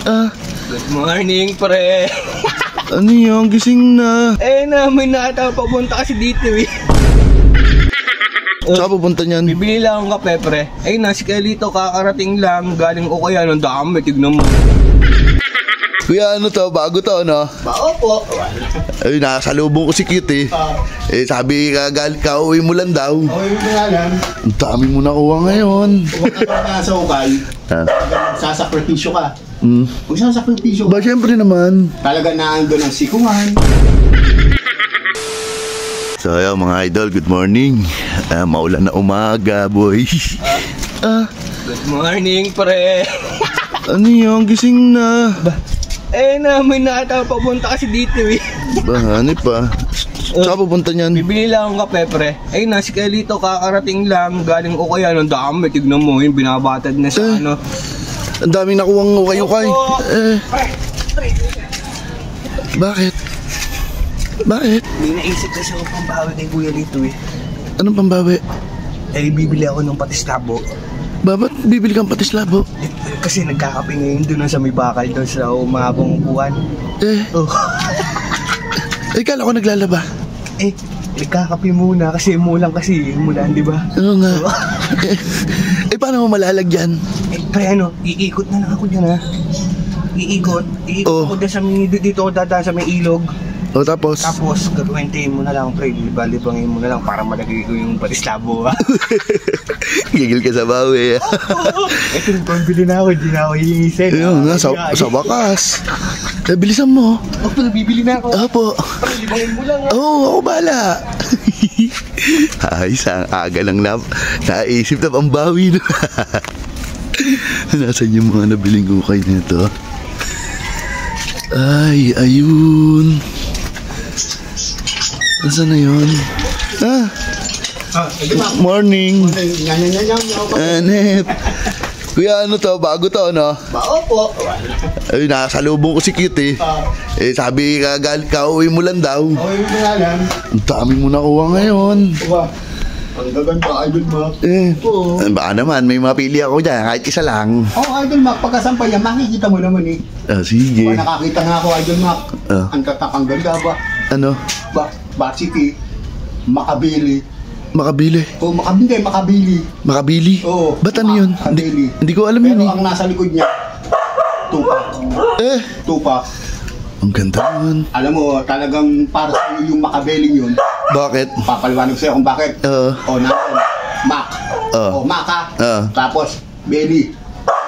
Good morning, pre. Ano yung gising na? May nakita papunta kasi dito eh. Saan pupunta niyan? Bibili lang akong kape, pre. Si Kelito kakarating lang. Galing ko kaya ng dami, tignan mo. Kuya, ano to? Bago to, ano? Opo. Nakasalubong ko si Cute eh. Sabi ka, uwi mo lang daw. Uwi mo nga lang. Ang dami mo nakuha ngayon. Huwag ka nasa ukay. Sasakripisyo ka. Huwag sasakripisyo ka. Ba, syempre naman. Talaga naandun ang sikungan. So, ayun, mga idol, good morning. Maulan na umaga, boy. Good morning, pre. Ano yung gising na? May nakita papunta kasi dito eh. Hanip pa. Saan pupunta niyan? Bibili lang akong kape, pre. Si Kelito kakarating lang. Galing ko kaya ng dami, tignan mo. Yung binabatad na sa ano. Ang daming nakuwang ukay-ukay. Bakit? Bakit? May naisip kasi ako pambawi kay Kuya Lito eh. Anong pambawi? Bibili ako ng patis labo. Ba't bibili kang patis labo? Kasi nagkakape ngayon doon sa may bakal doon sa umabong upuan. Kala ko naglalaba. Nagkakape muna kasi umulan di ba? Oo nga. Paano mo malalagyan? Pre, iikot na lang ako dyan ha. Iikot ako dito ako dadaan sa may ilog. Tapos gagawintiin mo na lang, pre. Libangin mo na lang para malagay ko yung patis labo ha. Gigil ka sa bawi. Ito yung pambili na ako, hindi na ako hihingisin. Ayun nga, sa wakas. Bilisan mo. Pre, bibili na ako. Opo. Pre, libangin mo lang ha. Ako bahala. Isang aga lang naisip na pambawi na. Nasaan yung mga nabiling ukay nito? Ayun. Nasaan na yun? Morning. Anep. Kuya, ano to? Bago to, ano? Opo. Nakasalubong ko si Cute eh. Sabi ka, uwi mo lang daw. Uwi mo nga lang. Ang dami mo nakuha ngayon. Ang gaganda, Idol Mac. Baka naman, may mapili ako dyan, kahit isa lang. Idol Mac, pagkasampay yan, makikita mo naman eh. Sige. Nakakita nga ako, Idol Mac. Ang tatakang ganda ba? Ano? City, Makabili. Makabili? Makabili. Makabili? Oo. Ba't ano yun? Hindi ko alam yun eh. Pero ang nasa likod niya, Tupac. Ang ganda naman. Alam mo, talagang para sa iyo yung Makabili yun. Bakit? Papaliwanag sa'yo kung bakit. Mac. Mac ha. Tapos, Belly.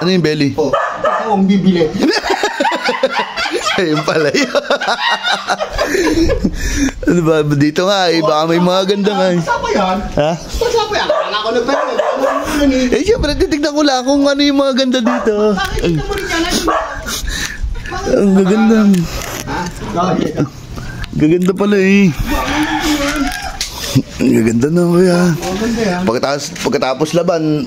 Ano yung belly? Ikaw ang bibili. Ayun pala yun. Ano ba? Dito nga baka may mga ganda nga Masapa yan. Masapa yan. Kaya ako nagpapalala. Siyempre, titignan ko lang kung ano yung mga ganda dito. Makikita mo rin yan. Ang gaganda. Gaganda pala eh. Ang gaganda na kuya. Pagkatapos laban,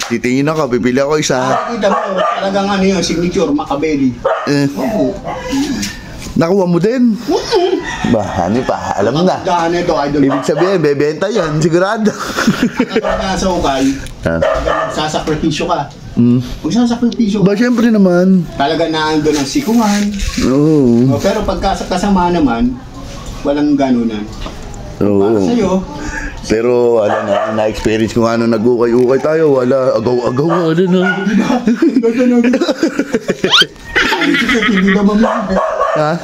titingin ako, pipili ako isa. Kita mo, talagang ano yung signature, Makabili. Nakuha mo din? Ano pa, alam na. Ibig sabihin, bebenta yan, sigurado. Nasa ukay, sasakripisyo ka. Huwag sasakripisyo ka. Ba, syempre naman. Talaga naandun ang sikungan. Pero pagkasama naman, walang ganunan. Para sa'yo. Pero na-experience ko nga nung nag-ukay-ukay tayo, wala, agaw-agaw nga din ha. Hindi naman lang.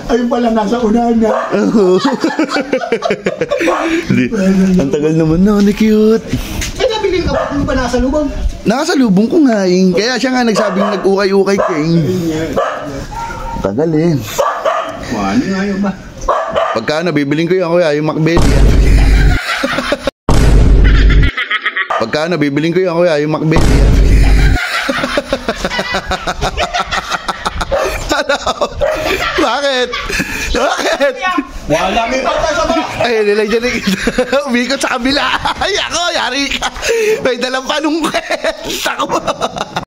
Ayun pala, nasa unahan na. Ang tagal naman na, ni Cute. Nabiling ka ba nasa lubong? Nakasalubong ko nga eh. Kaya siya nga nagsabing nag-ukay-ukay king. Tagal eh. Ano nga yun ba? Pagka nabibiling ko yan, kuya, yung Makbeli. Pagka nabibiling ko yan, kuya, yung Makbeli. Bakit? Wala may pata sa mga. Nilay dyan umikot sa kabila. Ay, ako, yari ka. May dalang panungkit. Ako.